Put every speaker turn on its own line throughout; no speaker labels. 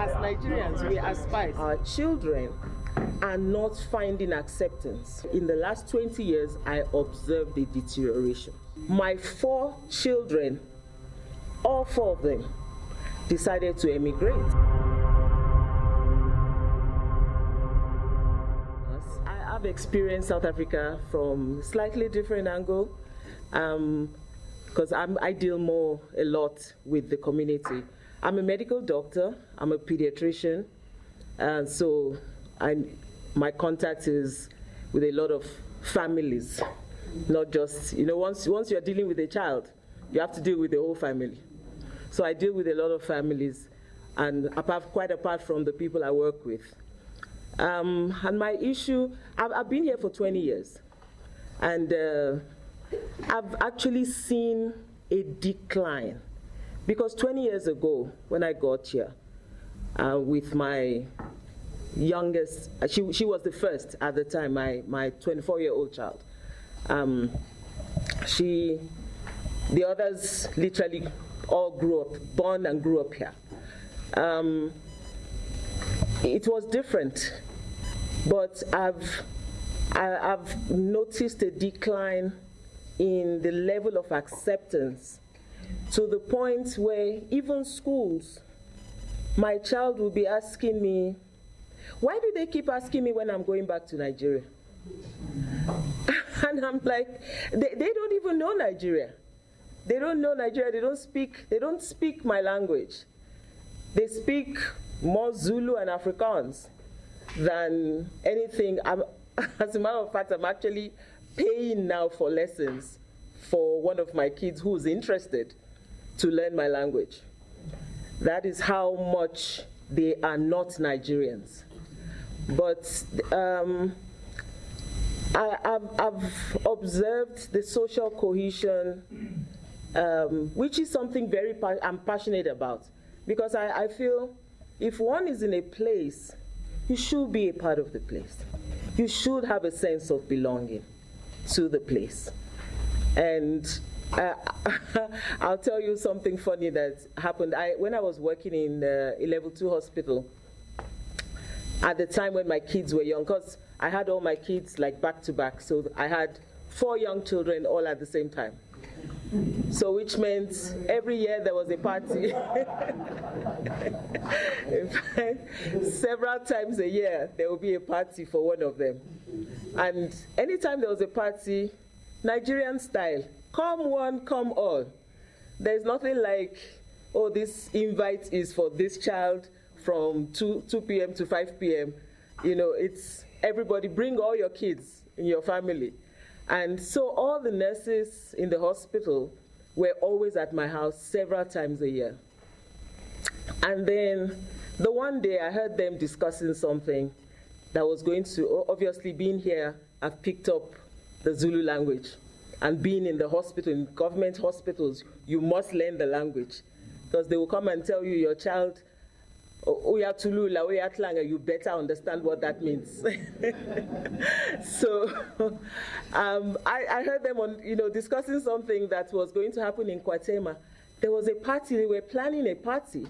as Nigerians, we aspire. Our children are not finding acceptance. In the last 20 years, I observed a deterioration. My 4 children, all 4 of them, decided to emigrate. I've experienced South Africa from a slightly different angle, because I deal a lot with the community. I'm a medical doctor, I'm a pediatrician, and so my contact is with a lot of families, not just, once you're dealing with a child, you have to deal with the whole family. So I deal with a lot of families, and quite apart from the people I work with. And my issue, I've been here for 20 years, and I've actually seen a decline. Because 20 years ago, when I got here, with my youngest, she was the first at the time, my 24-year-old child. The others literally all grew up, born and grew up here. It was different, but I've noticed a decline in the level of acceptance, to the point where even schools, my child will be asking me, why do they keep asking me when I'm going back to Nigeria? And I'm like, they don't even know Nigeria. They don't know Nigeria, they don't speak my language. They speak more Zulu and Afrikaans than anything. As a matter of fact, I'm actually paying now for lessons for one of my kids who's interested to learn my language. That is how much they are not Nigerians. But I've observed the social cohesion, which is something I'm passionate about. Because I feel if one is in a place, you should be a part of the place. You should have a sense of belonging to the place. And I'll tell you something funny that happened. When I was working in a level 2 hospital, at the time when my kids were young, because I had all my kids like back to back, so I had 4 young children all at the same time. So which meant every year there was a party. In fact, several times a year there would be a party for one of them. And anytime there was a party, Nigerian style, come one, come all. There's nothing like, oh, this invite is for this child from 2 p.m. to 5 p.m. It's everybody, bring all your kids in your family. And so all the nurses in the hospital were always at my house several times a year. And then the one day I heard them discussing something that was going to, obviously being here, I've picked up the Zulu language. And being in the hospital, in government hospitals, you must learn the language. Because they will come and tell you, your child, you better understand what that means. So I heard them discussing something that was going to happen in Kwatema. There was a party, they were planning a party,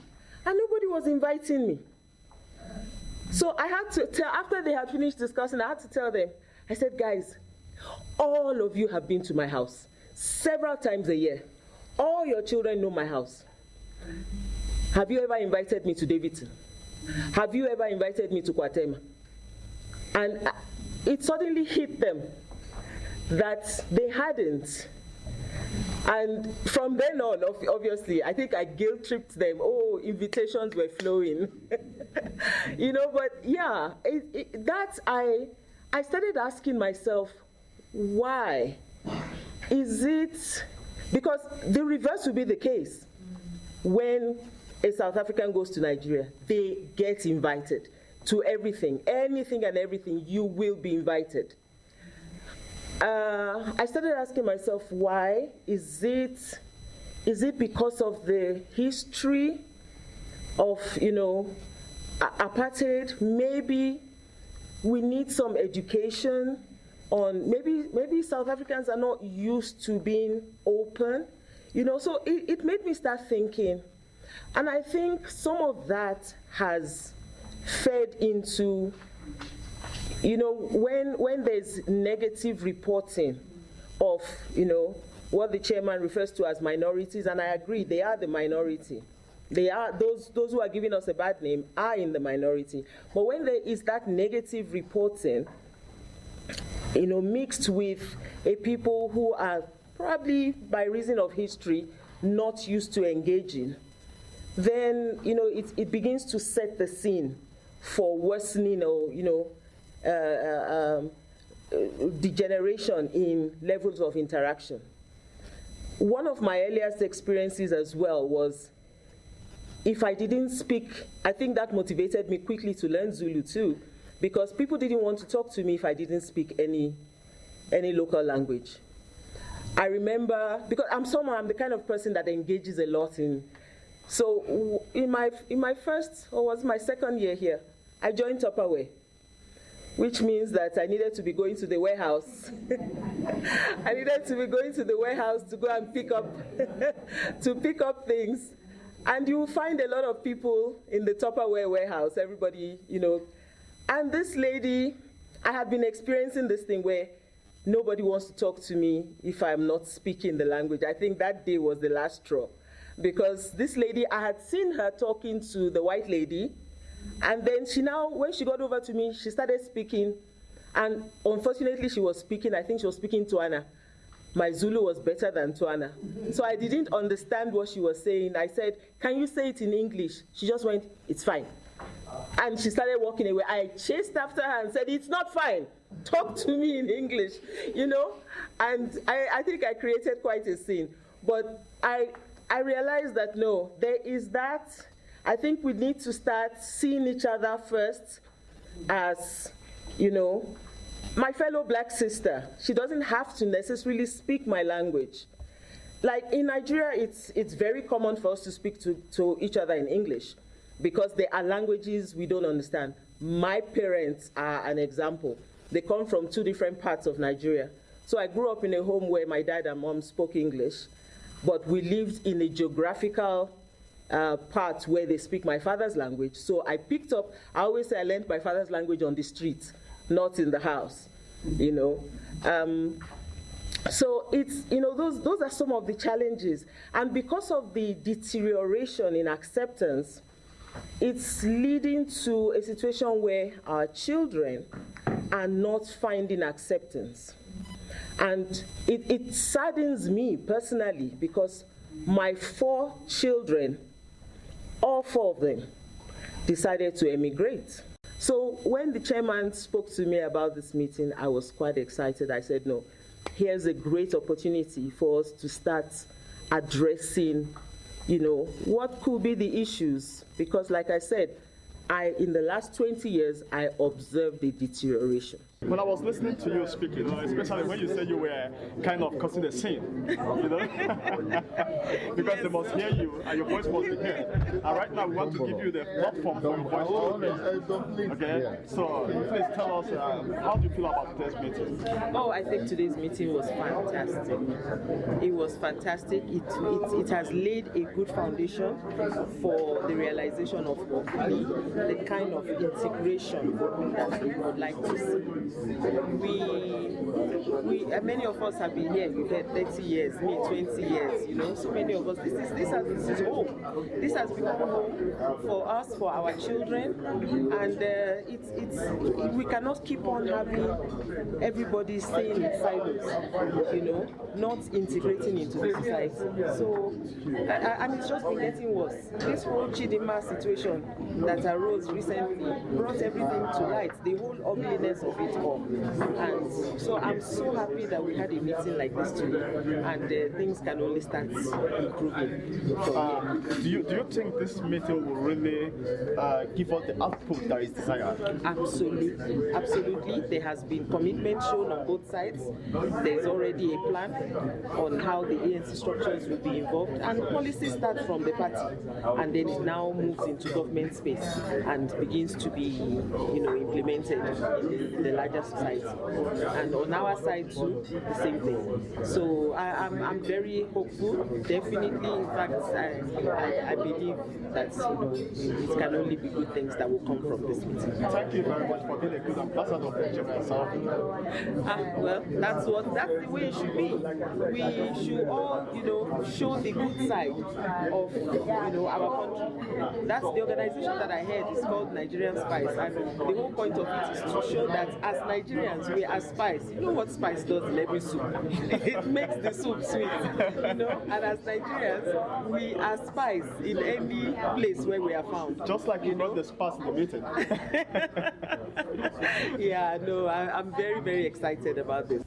and nobody was inviting me. So I had to tell, after they had finished discussing, I had to tell them, I said, guys, all of you have been to my house several times a year. All your children know my house. Have you ever invited me to Davidson? Have you ever invited me to Kwatema? And it suddenly hit them that they hadn't. And from then on, obviously, I think I guilt-tripped them. Oh, invitations were flowing. But yeah, I started asking myself, why? Is it, because the reverse would be the case. When a South African goes to Nigeria, they get invited to everything, anything and everything, you will be invited. I started asking myself, why? Is it because of the history of, apartheid? Maybe we need some education on, maybe South Africans are not used to being open. So it made me start thinking, And I think some of that has fed into, when there's negative reporting of, what the chairman refers to as minorities, and I agree, they are the minority. They are, those who are giving us a bad name are in the minority. But when there is that negative reporting, mixed with a people who are probably, by reason of history, not used to engaging, then, it begins to set the scene for worsening or, degeneration in levels of interaction. One of my earliest experiences as well was, if I didn't speak, I think that motivated me quickly to learn Zulu too, because people didn't want to talk to me if I didn't speak any local language. I remember, because I'm the kind of person that engages a lot in, so in my first, or was my second year here, I joined Tupperware, which means that I needed to be going to the warehouse. I needed to be going to the warehouse to go and pick up things. And you will find a lot of people in the Tupperware warehouse, everybody, And this lady, I have been experiencing this thing where nobody wants to talk to me if I'm not speaking the language. I think that day was the last straw. Because this lady, I had seen her talking to the white lady, and then when she got over to me, she started speaking, and unfortunately she was speaking, I think she was speaking Tswana. My Zulu was better than Tswana. So I didn't understand what she was saying. I said, can you say it in English? She just went, it's fine. And she started walking away. I chased after her and said, it's not fine. Talk to me in English, And I think I created quite a scene. But I realized that, no, there is that. I think we need to start seeing each other first as, my fellow black sister. She doesn't have to necessarily speak my language. Like in Nigeria, it's very common for us to speak to each other in English because there are languages we don't understand. My parents are an example. They come from two different parts of Nigeria. So I grew up in a home where my dad and mom spoke English, but we lived in a geographical part where they speak my father's language. So I always say I learned my father's language on the street, not in the house, So it's, those are some of the challenges. And because of the deterioration in acceptance, it's leading to a situation where our children are not finding acceptance. And it saddens me personally because my 4 children, all 4 of them, decided to emigrate. So when the chairman spoke to me about this meeting, I was quite excited. I said, no, here's a great opportunity for us to start addressing, what could be the issues. Because like I said, in the last 20 years, I observed the deterioration.
When I was listening to you speaking, especially when you said you were kind of causing a scene, because yes, they must hear you and your voice must be heard. And right now we want to give you the platform for your voice to speak. Okay? So please tell us, how do you feel about today's meeting?
Oh, I think today's meeting was fantastic. It was fantastic. It has laid a good foundation for the realization of hopefully the kind of integration that we would like to see. Many of us have been here. We've had 30 years, me 20 years. So many of us. This is home. This has become home for us, for our children, and we cannot keep on having everybody staying in silos, not integrating into the society. So, and it's just been getting worse. This whole Chidinma situation that arose recently brought everything to light. The whole ugliness of it all. And so I'm so happy that we had a meeting like this today, and things can only start improving.
Do you think this meeting will really give us the output that is desired?
Absolutely, absolutely. There has been commitment shown on both sides. There's already a plan on how the ANC structures will be involved, and policies start from the party, and then it now moves into government space and begins to be, implemented in the life larger society. And on our side too, the same thing. So I'm very hopeful, definitely. In fact, I believe that it can only be good things that will come from this meeting.
Thank you very much for being a good ambassador of Nigeria in South Africa.
Well, that's the way it should be. We should all, show the good side of, our country. That's the organization that I heard is called Nigerian Spice, and the whole point of it is to show that as Nigerians, we are spice. You know what spice does in every soup? It makes the soup sweet, and as Nigerians, we are spice in any place where we are found.
Just like you brought the spice in the meeting.
Yeah, no, I'm very, very excited about this.